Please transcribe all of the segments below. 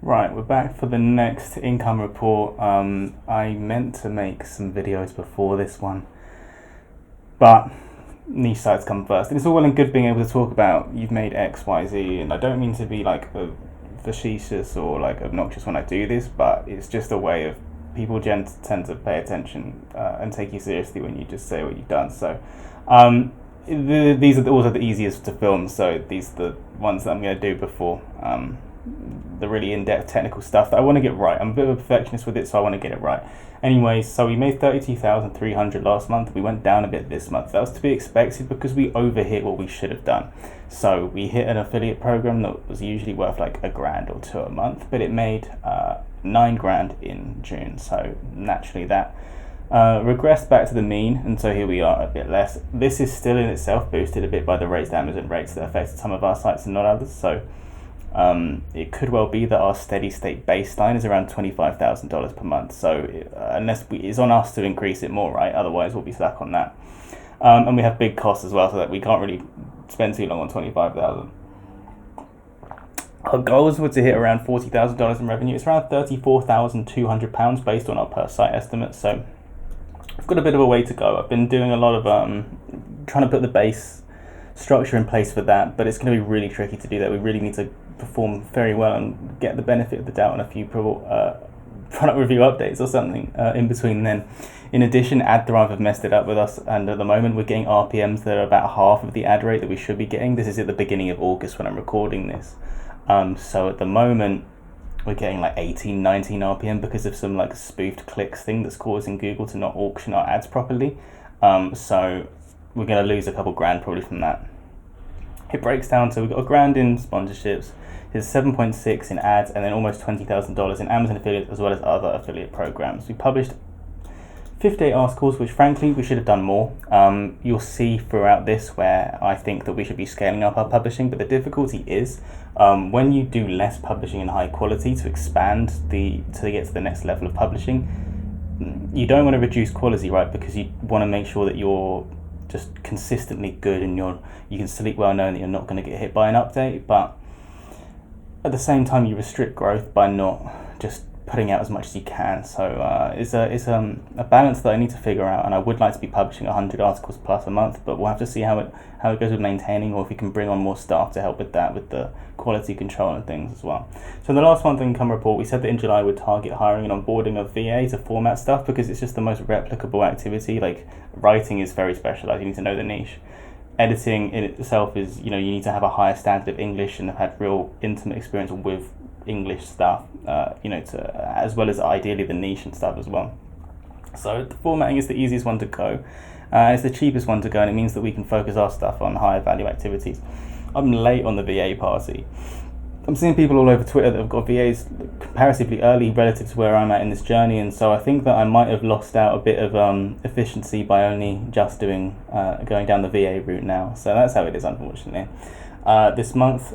Right, we're back for the next income report. I meant to make some videos before this one, but niche sites come first. And it's all well and good being able to talk about you've made X, Y, Z, and I don't mean to be like facetious or like obnoxious when I do this, but it's just a way of people tend to pay attention and take you seriously when you just say what you've done. So these are also the easiest to film, so these are the ones that I'm going to do before the really in-depth technical stuff that I want to get right. I'm a bit of a perfectionist with it, so I want to get it right. Anyways, so we made 32,300 last month. We went down a bit this month. That was to be expected because we overhit what we should have done. So we hit an affiliate program that was usually worth like $1,000 or $2,000 a month, but it made $9,000 in June. So naturally that regressed back to the mean, and so here we are a bit less. This is still in itself boosted a bit by the raised Amazon rates that affected some of our sites and not others. So it could well be that our steady state baseline is around $25,000 per month. So unless it's on us to increase it more, right? Otherwise we'll be stuck on that. And we have big costs as well, so that we can't really spend too long on 25,000. Our goals were to hit around $40,000 in revenue. It's around £34,200 based on our per site estimates. So I've got a bit of a way to go. I've been doing a lot of trying to put the base structure in place for that, but it's going to be really tricky to do that. We really need to perform very well and get the benefit of the doubt on a few product review updates or something in between then. In addition, AdThrive have messed it up with us, and at the moment we're getting RPMs that are about half of the ad rate that we should be getting. This is at the beginning of August when I'm recording this. So at the moment we're getting like 18, 19 RPM because of some like spoofed clicks thing that's causing Google to not auction our ads properly. So we're going to lose a couple grand probably from that. It breaks down to we've got $1,000 in sponsorships, there's 7.6 in ads, and then almost $20,000 in Amazon affiliate as well as other affiliate programs. We published 58 articles, which frankly we should have done more. You'll see throughout this where I think that we should be scaling up our publishing, but the difficulty is when you do less publishing in high quality to expand to get to the next level of publishing, you don't want to reduce quality, right? Because you want to make sure that you're just consistently good and you can sleep well knowing that you're not going to get hit by an update, but at the same time you restrict growth by not just putting out as much as you can. So it's a balance that I need to figure out, and I would like to be publishing 100 articles plus a month, but we'll have to see how it goes with maintaining, or if we can bring on more staff to help with that, with the quality control and things as well. So in the last month income report, we said that in July we'd target hiring and onboarding of VA to format stuff because it's just the most replicable activity. Like writing is very specialized, you need to know the niche. Editing in itself is, you need to have a higher standard of English and have had real intimate experience with English stuff, as well as ideally the niche and stuff as well. So the formatting is the easiest one to go. It's the cheapest one to go, and it means that we can focus our stuff on higher value activities. I'm late on the VA party. I'm seeing people all over Twitter that have got VAs comparatively early relative to where I'm at in this journey, and so I think that I might have lost out a bit of efficiency by only just going down the VA route now. So that's how it is, unfortunately. This month,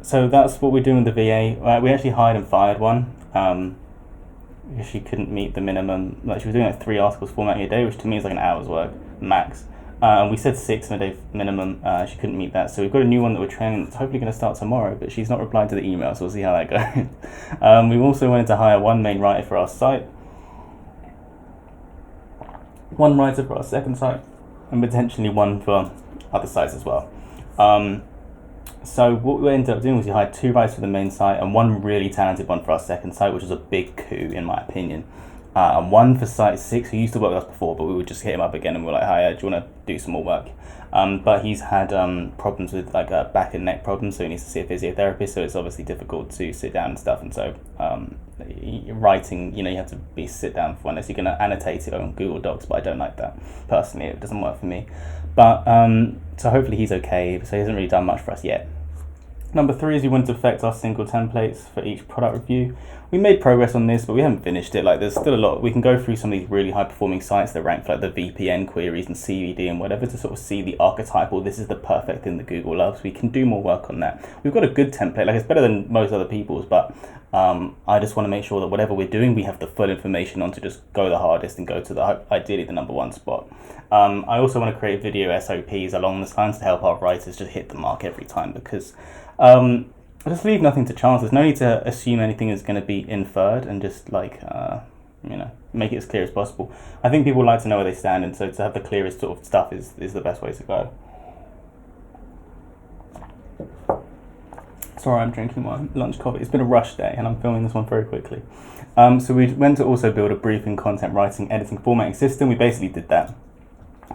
so that's what we're doing with the VA. We actually hired and fired one because she couldn't meet the minimum. Like she was doing like 3 articles formatting a day, which to me is like an hour's work max. And we said 6 in a day minimum. She couldn't meet that, so we've got a new one that we're training. It's hopefully going to start tomorrow, but she's not replied to the email, so we'll see how that goes. We've also wanted to hire one main writer for our site, one writer for our second site, and potentially one for other sites as well. So what we ended up doing was we hired 2 writers for the main site and one really talented one for our second site, which was a big coup in my opinion. And one for site 6 who used to work with us before, but we would just hit him up again and we're like, hi, do you want to do some more work? But he's had problems with like back and neck problems, so he needs to see a physiotherapist, so it's obviously difficult to sit down and stuff. And so writing, you have to be sit down for, unless you're going to annotate it on Google Docs, but I don't like that personally. It doesn't work for me. But so hopefully he's okay. So he hasn't really done much for us yet. Number 3 is we wanted to affect our single templates for each product review. We made progress on this, but we haven't finished it. Like there's still a lot. We can go through some of these really high performing sites that rank for like the VPN queries and CVD and whatever to sort of see the archetypal, this is the perfect thing that Google loves. We can do more work on that. We've got a good template, like it's better than most other people's, but I just want to make sure that whatever we're doing, we have the full information on to just go the hardest and go to ideally the number 1 spot. I also want to create video SOPs along the lines to help our writers just hit the mark every time, because just leave nothing to chance. There's no need to assume anything is going to be inferred, and just like make it as clear as possible. I think people like to know where they stand, and so to have the clearest sort of stuff is the best way to go. Sorry, I'm drinking my lunch coffee. It's been a rush day, and I'm filming this one very quickly. So we went to also build a briefing, content writing, editing, formatting system. We basically did that.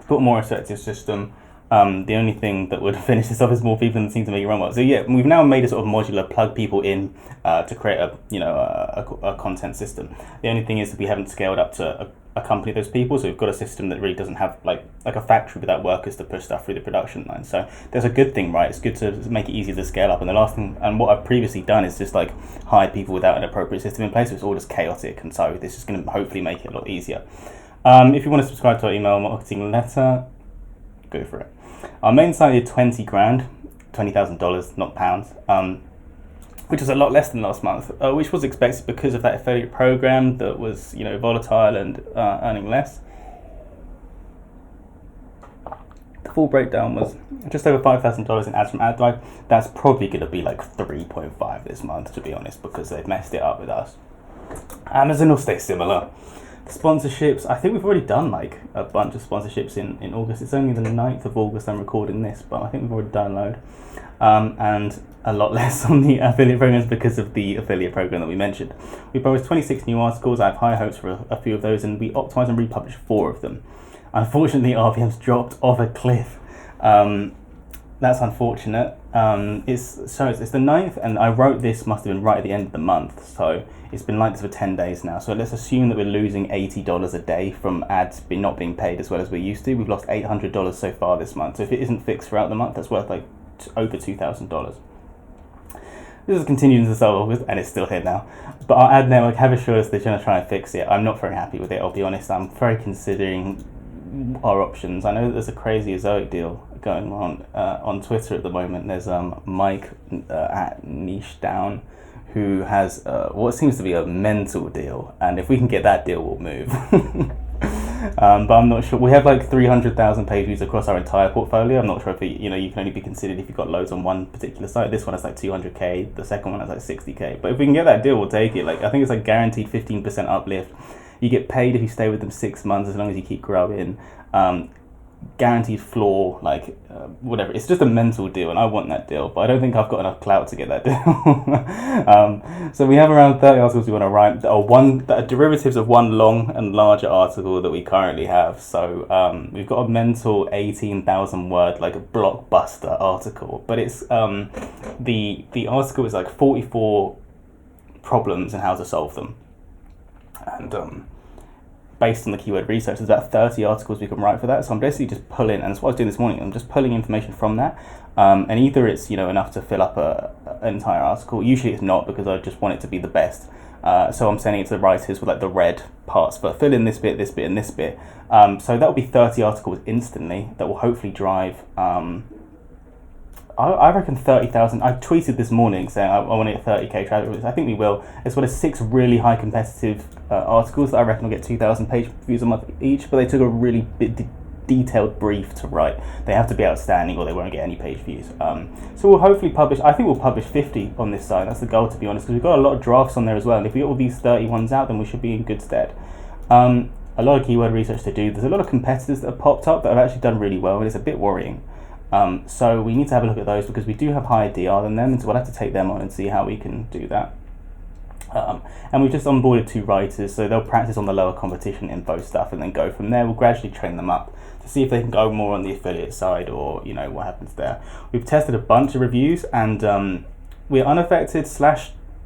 Put a more assertive system. The only thing that would finish this off is more people, and seem to make it run well. So yeah, we've now made a sort of modular, plug people in to create a content system. The only thing is that we haven't scaled up to accompany those people, so we've got a system that really doesn't have like a factory without workers to push stuff through the production line. So there's a good thing, right? It's good to make it easier to scale up. And the last thing, and what I've previously done is just like hire people without an appropriate system in place, so it's all just chaotic, and so this is going to hopefully make it a lot easier. If you want to subscribe to our email marketing letter, go for it. Our main site is $20,000, not pounds, which was a lot less than last month, which was expected because of that affiliate program that was, volatile and earning less. The full breakdown was just over $5,000 in ads from AdDrive. That's probably going to be like 3.5 this month, to be honest, because they've messed it up with us. Amazon will stay similar. Sponsorships, I think we've already done like a bunch of sponsorships in August. It's only the 9th of August I'm recording this, but I think we've already done a load. And a lot less on the affiliate programs because of the affiliate program that we mentioned. We published 26 new articles. I have high hopes for a few of those, and we optimized and republished 4 of them. Unfortunately, RPM's dropped off a cliff. That's unfortunate. It's the 9th, and I wrote this must have been right at the end of the month, so it's been like this for 10 days now. So let's assume that we're losing $80 a day from ads not being paid as well as we used to. We've lost $800 so far this month. So if it isn't fixed throughout the month, that's worth like over $2,000. This has continued into the start of August, and it's still here now. But our ad network have assured us they're going to try and fix it. I'm not very happy with it, I'll be honest. I'm very considering our options. I know that there's a crazy Ezoic deal going on Twitter at the moment. There's Mike at Niche Down, who has what seems to be a mental deal, and if we can get that deal, we'll move. But I'm not sure. We have like 300,000 page views across our entire portfolio. I'm not sure if you can only be considered if you've got loads on one particular site. This one has like 200k. The second one has like 60k. But if we can get that deal, we'll take it. Like I think it's like guaranteed 15% uplift. You get paid if you stay with them 6 months as long as you keep growing. Guaranteed floor, whatever. It's just a mental deal, and I want that deal, but I don't think I've got enough clout to get that deal. So we have around 30 articles we want to write that are derivatives of one long and larger article that we currently have. So we've got a mental 18,000 word blockbuster article, but it's the article is like 44 problems and how to solve them, and based on the keyword research, there's about 30 articles we can write for that. So I'm basically just pulling, and that's what I was doing this morning, I'm just pulling information from that. And either it's enough to fill up an entire article. Usually it's not, because I just want it to be the best. So I'm sending it to the writers with the red parts, but fill in this bit, and this bit. So that will be 30 articles instantly that will hopefully drive I reckon 30,000. I tweeted this morning saying I want to get 30k traffic. I think we will. As well as 6 really high competitive articles that I reckon will get 2,000 page views a month each. But they took a really detailed brief to write. They have to be outstanding, or they won't get any page views. So we'll hopefully publish. I think we'll publish 50 on this site. That's the goal, to be honest, because we've got a lot of drafts on there as well. And if we get all these 30 ones out, then we should be in good stead. A lot of keyword research to do. There's a lot of competitors that have popped up that have actually done really well, and it's a bit worrying. So we need to have a look at those, because we do have higher DR than them, and so we'll have to take them on and see how we can do that. And we've just onboarded 2 writers, so they'll practice on the lower competition info stuff and then go from there. We'll gradually train them up to see if they can go more on the affiliate side, or what happens there. We've tested a bunch of reviews, and we're unaffected /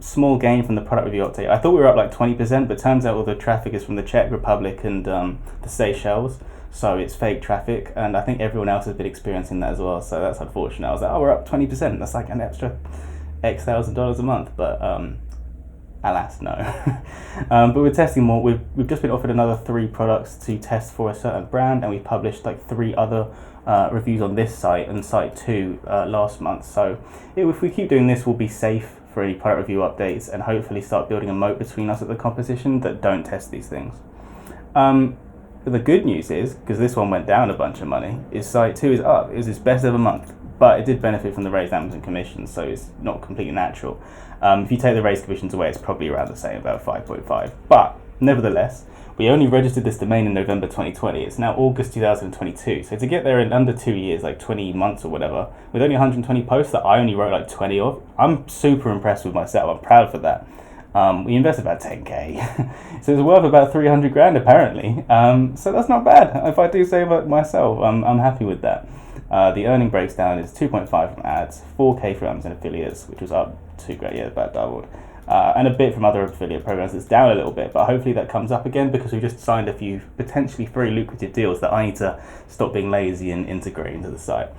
small gain from the product review update. I thought we were up like 20%, but turns out all the traffic is from the Czech Republic and the Seychelles. So it's fake traffic, and I think everyone else has been experiencing that as well, so that's unfortunate. I was like, we're up 20%, that's like an extra X $1,000 a month, but alas, no. But we're testing more. We've just been offered another 3 products to test for a certain brand, and we published like 3 other reviews on this site and site 2 last month. So if we keep doing this, we'll be safe for any product review updates, and hopefully start building a moat between us at the competition that don't test these things. The good news is, because this one went down a bunch of money, is site 2 is up. It was its best ever month. but it did benefit from the raised Amazon commissions, so it's not completely natural. If you take the raised commissions away, it's probably around the same, about 5.5. But nevertheless, we only registered this domain in November 2020. It's now August 2022. So to get there in under 2 years, like 20 months or whatever, with only 120 posts that I only wrote like 20 of, I'm super impressed with myself. I'm proud for that. We invested about 10k, so it's worth about 300 grand apparently. So that's not bad. If I do say about myself, I'm happy with that. The earning breaks down is 2.5 from ads, 4k from Amazon affiliates, which was up 2 grand, yeah, about doubled. And a bit from other affiliate programs. It's down a little bit, but hopefully that comes up again because we just signed a few potentially very lucrative deals that I need to stop being lazy and integrate into the site.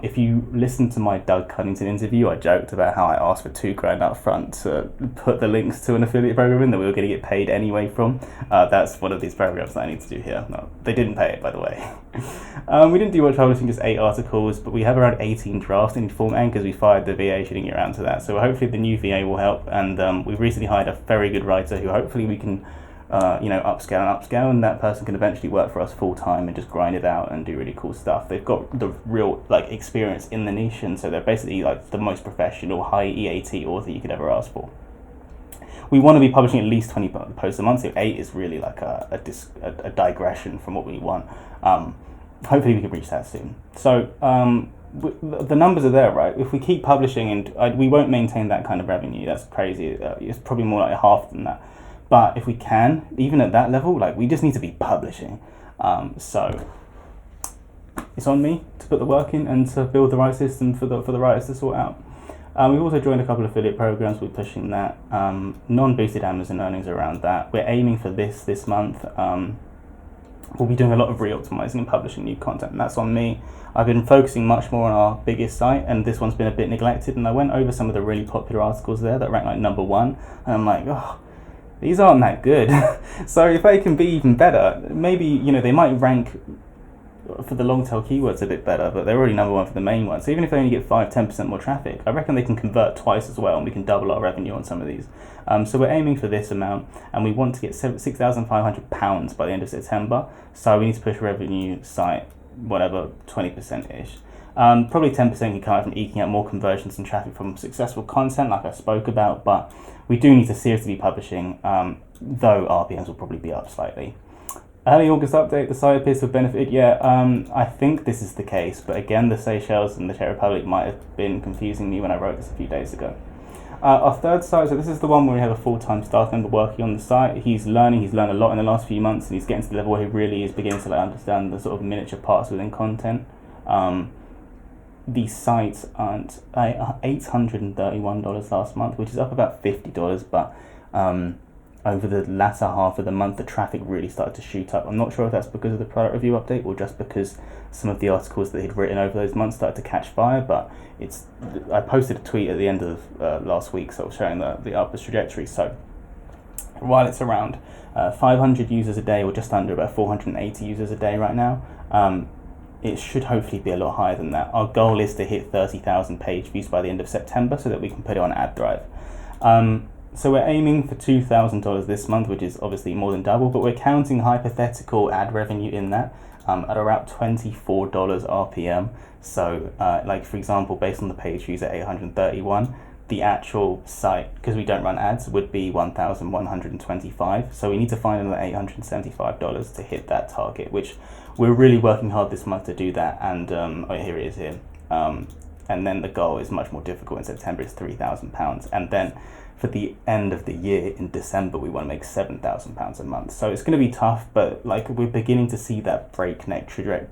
If you listen to my Doug Cunnington interview, I joked about how I asked for 2 grand up front to put the links to an affiliate program in that we were going to get paid anyway from. That's one of these programs that I need to do here. No, they didn't pay it, by the way. We didn't do much publishing, just 8 articles, but we have around 18 drafts in format because we fired the VA, she didn't get around to that. So hopefully the new VA will help, and we've recently hired a very good writer who hopefully we can upscale, and that person can eventually work for us full time and just grind it out and do really cool stuff. They've got the real experience in the niche, and so they're basically the most professional high EAT author you could ever ask for. We want to be publishing at least 20 posts a month, so 8 is really a digression from what we want. Hopefully we can reach that soon. So the numbers are there, right? If we keep publishing, and we won't maintain that kind of revenue, that's crazy. It's probably more like half than that. But if we can, even at that level, we just need to be publishing. So it's on me to put the work in and to build the right system for the writers to sort out. We've also joined a couple of affiliate programs. We're pushing that. Non-boosted Amazon earnings around that. We're aiming for this month. We'll be doing a lot of re-optimizing and publishing new content, and that's on me. I've been focusing much more on our biggest site, and this one's been a bit neglected, and I went over some of the really popular articles there that rank number 1, and I'm like, oh, these aren't that good. So if they can be even better, maybe, they might rank for the long tail keywords a bit better, but they're already number 1 for the main one. So even if they only get 5-10% more traffic, I reckon they can convert twice as well, and we can double our revenue on some of these. So we're aiming for this amount, and we want to get £6,500 by the end of September. So we need to push revenue site, whatever, 20%-ish. Probably 10% can come out from eking out more conversions and traffic from successful content, like I spoke about, but we do need to seriously be publishing, though RPMs will probably be up slightly. Early August update, the site appears to have benefited. I think this is the case, but again, the Seychelles and the Czech Republic might have been confusing me when I wrote this a few days ago. Our third site, so this is the one where we have a full-time staff member working on the site. He's learned a lot in the last few months, and he's getting to the level where he really is beginning to understand the sort of miniature parts within content. These sites earned $831 last month, which is up about $50, but over the latter half of the month, the traffic really started to shoot up. I'm not sure if that's because of the product review update or just because some of the articles that he'd written over those months started to catch fire, but I posted a tweet at the end of last week sort of showing the upwards trajectory. So while it's around 500 users a day, or just under about 480 users a day right now, it should hopefully be a lot higher than that. Our goal is to hit 30,000 page views by the end of September so that we can put it on AdThrive. So we're aiming for $2,000 this month, which is obviously more than double, but we're counting hypothetical ad revenue in that at around $24 RPM. So for example, based on the page views at 831, the actual site, because we don't run ads, would be $1,125. So we need to find another $875 to hit that target, which we're really working hard this month to do that. And here it is here. And then the goal is much more difficult in September. It's £3,000, and then for the end of the year in December, we want to make £7,000 a month. So it's going to be tough, but we're beginning to see that breakneck trajectory,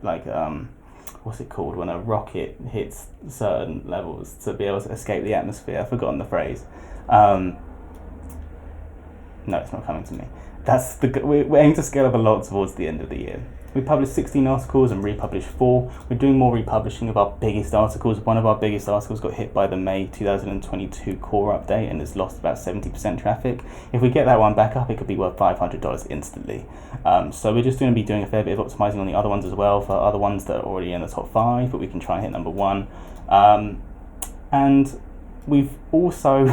what's it called when a rocket hits certain levels to be able to escape the atmosphere. I've forgotten the phrase. No, it's not coming to me. We're aiming to scale up a lot towards the end of the year. We published 16 articles and republished 4. We're doing more republishing of our biggest articles. One of our biggest articles got hit by the May 2022 core update and has lost about 70% traffic. If we get that one back up, it could be worth $500 instantly. So we're just going to be doing a fair bit of optimizing on the other ones as well, for other ones that are already in the top 5, but we can try and hit number 1. And we've also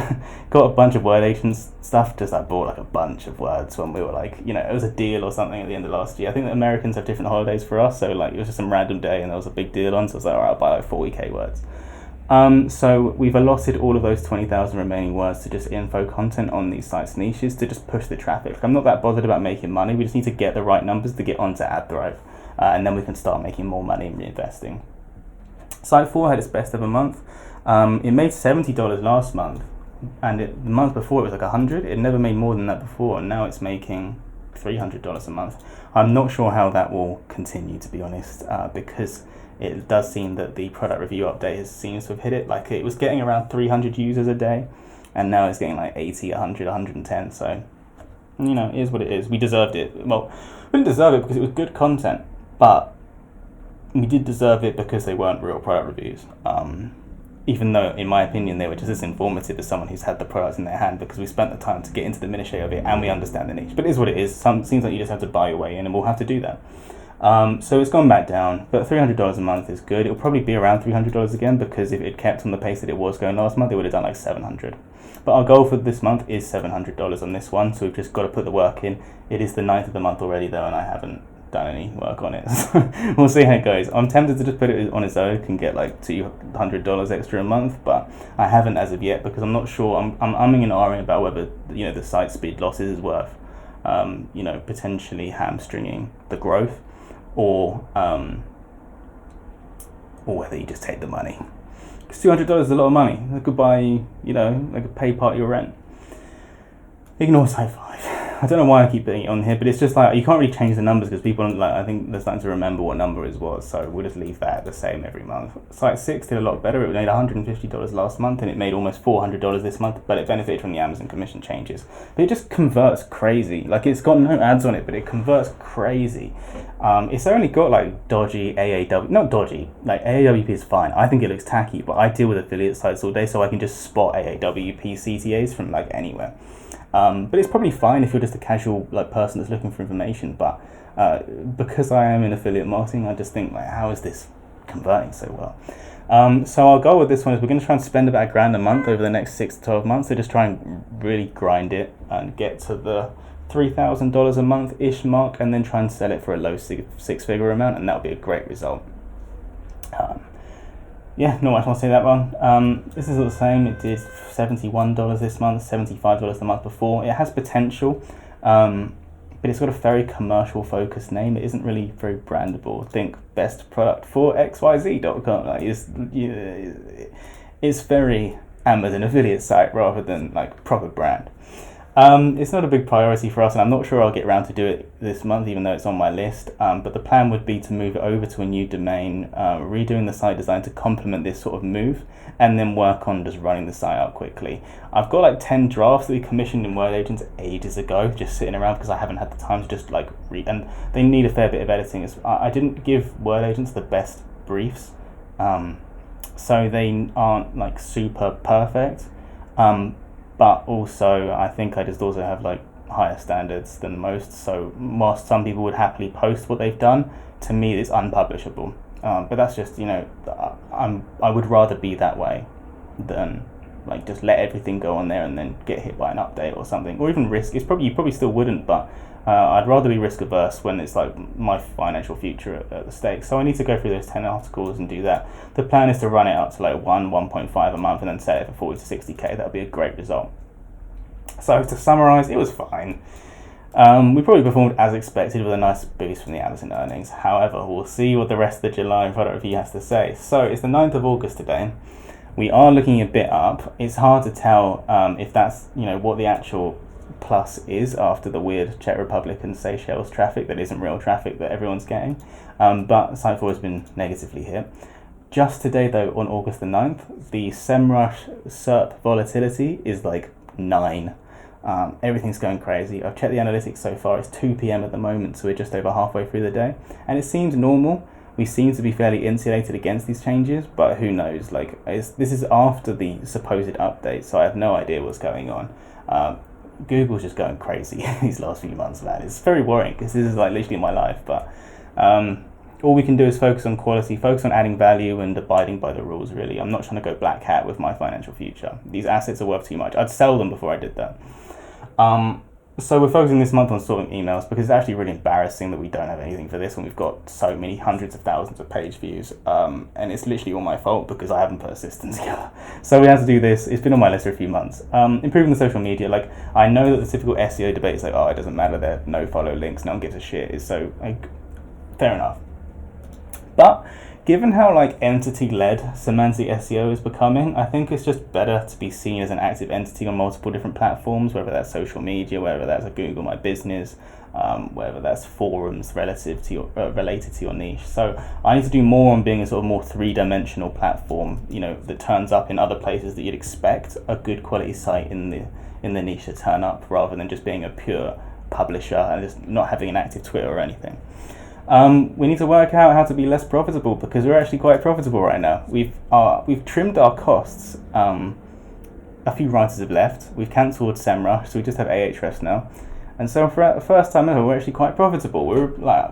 got a bunch of word agents stuff. Just I bought like a bunch of words when we were like, it was a deal or something at the end of last year. I think the Americans have different holidays for us, so like it was just some random day and there was a big deal on, so I was like, alright, I'll buy like 40k words. So we've allotted all of those 20,000 remaining words to just info content on these sites' niches to just push the traffic. I'm not that bothered about making money. We just need to get the right numbers to get onto AdThrive, and then we can start making more money and reinvesting. Site 4 had its best ever month. It made $70 last month, and the month before it was like $100. It never made more than that before, and now it's making $300 a month. I'm not sure how that will continue, to be honest, because it does seem that the product review update seems to have hit it. Like, it was getting around 300 users a day, and now it's getting like 80, 100, 110. So, it is what it is. We deserved it. Well, we didn't deserve it because it was good content, but we did deserve it because they weren't real product reviews. Even though, in my opinion, they were just as informative as someone who's had the product in their hand, because we spent the time to get into the minutiae of it and we understand the niche. But it is what it is. Seems like you just have to buy your way in, and we'll have to do that. So it's gone back down, but $300 a month is good. It'll probably be around $300 again, because if it kept on the pace that it was going last month, it would have done like $700. But our goal for this month is $700 on this one, so we've just got to put the work in. It is the 9th of the month already though, and I haven't done any work on it. So we'll see how it goes. I'm tempted to just put it on its own and get like $200 extra a month, but I haven't as of yet, because I'm not sure. I'm umming and ahhing about whether the site speed losses is worth potentially hamstringing the growth, or whether you just take the money. Because $200 is a lot of money. They could buy, they could pay part of your rent. Ignore Site 5. I don't know why I keep putting it on here, but it's just like, you can't really change the numbers because people, I think they're starting to remember what number it was, so we'll just leave that the same every month. Site 6 did a lot better. It made $150 last month, and it made almost $400 this month, but it benefited from the Amazon commission changes. But it just converts crazy. Like, it's got no ads on it, but it converts crazy. It's only got like dodgy AAW, not dodgy, like AAWP is fine. I think it looks tacky, but I deal with affiliate sites all day, so I can just spot AAWP CTAs from like anywhere. But it's probably fine if you're just a casual person that's looking for information. But because I am in affiliate marketing, I just think, how is this converting so well? So our goal with this one is we're going to try and spend about $1,000 a month over the next 6 to 12 months. So just try and really grind it and get to the $3,000 a month-ish mark, and then try and sell it for a low six-figure amount, and that'll be a great result. Not much more to say that one. This is all the same. It did $71 this month, $75 the month before. It has potential, but it's got a very commercial focused name. It isn't really very brandable. Think best product for XYZ.com. It's very Amazon affiliate site rather than proper brand. It's not a big priority for us, and I'm not sure I'll get around to do it this month, even though it's on my list. But the plan would be to move it over to a new domain, redoing the site design to complement this sort of move, and then work on just running the site out quickly. I've got 10 drafts that we commissioned in Word Agents ages ago, just sitting around because I haven't had the time to just read, and they need a fair bit of editing. I didn't give Word Agents the best briefs, so they aren't super perfect. But also, I think I just also have higher standards than most. So whilst some people would happily post what they've done, to me it's unpublishable. But that's just I would rather be that way than just let everything go on there and then get hit by an update or something, or even risk. You probably still wouldn't, but I'd rather be risk averse when it's my financial future at the stake. So I need to go through those 10 articles and do that. The plan is to run it up to 1.5 a month and then sell it for 40 to 60k. That would be a great result. So to summarize, it was fine. We probably performed as expected with a nice boost from the Amazon earnings. However, we'll see what the rest of the July product review has to say. So it's the 9th of August today. We are looking a bit up. It's hard to tell if that's what the actual plus is after the weird Czech Republic and Seychelles traffic that isn't real traffic that everyone's getting, but Site 4 has been negatively hit. Just today though, on August the 9th, the SEMrush SERP volatility is 9. Everything's going crazy. I've checked the analytics so far. It's 2 p.m. at the moment, so we're just over halfway through the day, and it seems normal. We seem to be fairly insulated against these changes, but who knows? This is after the supposed update, so I have no idea what's going on. Google's just going crazy these last few months, man. It's very worrying because this is literally my life, but all we can do is focus on quality, focus on adding value and abiding by the rules, really. I'm not trying to go black hat with my financial future. These assets are worth too much. I'd sell them before I did that. So we're focusing this month on sorting emails, because it's actually really embarrassing that we don't have anything for this when we've got so many hundreds of thousands of page views. And it's literally all my fault because I haven't put a system together. So we have to do this. It's been on my list for a few months. Improving the social media. Like, I know that the typical SEO debate is like, oh, it doesn't matter, there are no follow links, no one gives a shit. It's so, like, fair enough. But given how like entity-led semantic SEO is becoming, I think it's just better to be seen as an active entity on multiple different platforms, whether that's social media, whether that's a Google My Business, whether that's forums related to your niche. So I need to do more on being a sort of more three-dimensional platform, that turns up in other places that you'd expect a good quality site in the niche to turn up, rather than just being a pure publisher and just not having an active Twitter or anything. We need to work out how to be less profitable, because we're actually quite profitable right now. We've trimmed our costs. A few writers have left. We've cancelled SEMrush, so we just have Ahrefs now. And so for the first time ever, we're actually quite profitable.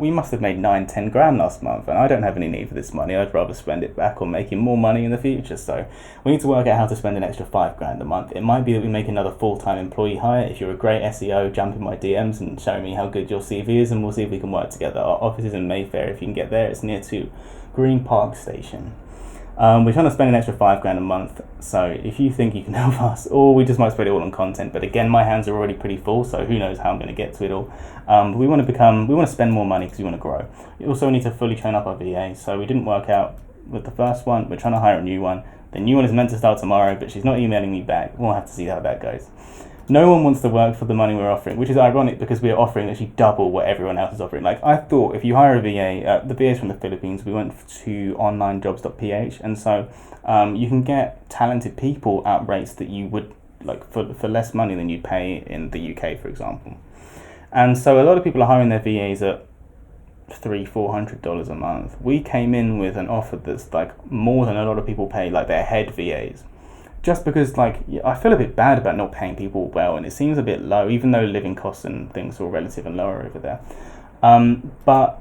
We must have made 9-10 grand last month, and I don't have any need for this money. I'd rather spend it back on making more money in the future. So we need to work out how to spend an extra 5 grand a month. It might be that we make another full-time employee hire. If you're a great SEO, jump in my DMs and show me how good your CV is, and we'll see if we can work together. Our office is in Mayfair. If you can get there, it's near to Green Park Station. We're trying to spend an extra 5 grand a month, so if you think you can help us, or we just might spend it all on content, but again, my hands are already pretty full, so who knows how I'm going to get to it all. But we want to spend more money because we want to grow. We also need to fully train up our VA, so we didn't work out with the first one. We're trying to hire a new one. The new one is meant to start tomorrow, but she's not emailing me back. We'll have to see how that goes. No one wants to work for the money we're offering, which is ironic because we're offering actually double what everyone else is offering. Like, I thought if you hire a VA, the VA is from the Philippines, we went to onlinejobs.ph, and so you can get talented people at rates that you would, like, for less money than you'd pay in the UK, for example. And so a lot of people are hiring their VAs at $300-400 a month. We came in with an offer that's like more than a lot of people pay, like their head VAs. Just because, like, I feel a bit bad about not paying people well, and it seems a bit low, even though living costs and things are relative and lower over there. But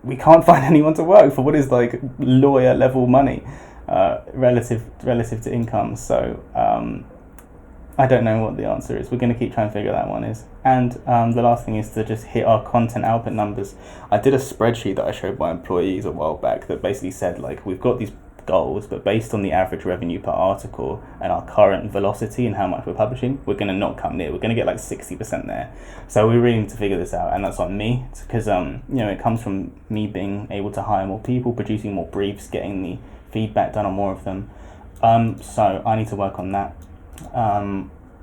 we can't find anyone to work for what is like lawyer level money, relative to income. So I don't know what the answer is. We're going to keep trying to figure that one is. And the last thing is to just hit our content output numbers. I did a spreadsheet that I showed my employees a while back that basically said, like, we've got these goals, but based on the average revenue per article and our current velocity and how much we're publishing, we're going to not come near. We're going to get like 60% there. So we really need to figure this out, and that's on me, because it comes from me being able to hire more people, producing more briefs, getting the feedback done on more of them. So I need to work on that.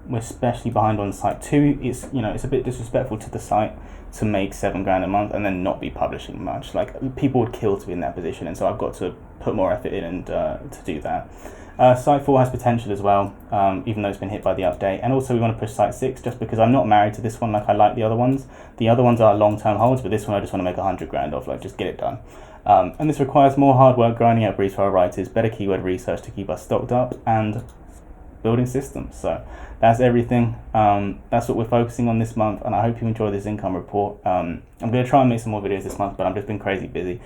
We're especially behind on site 2. It's a bit disrespectful to the site to make 7 grand a month and then not be publishing much. Like, people would kill to be in that position, and so I've got to put more effort in and to do that. Site 4 has potential as well, even though it's been hit by the update. And also we want to push Site 6, just because I'm not married to this one like I like the other ones. The other ones are long-term holds, but this one I just want to make 100 grand off, like, just get it done. And this requires more hard work grinding out briefs for our writers, better keyword research to keep us stocked up, and building systems. So that's everything. That's what we're focusing on this month, and I hope you enjoy this income report. I'm going to try and make some more videos this month, but I've just been crazy busy.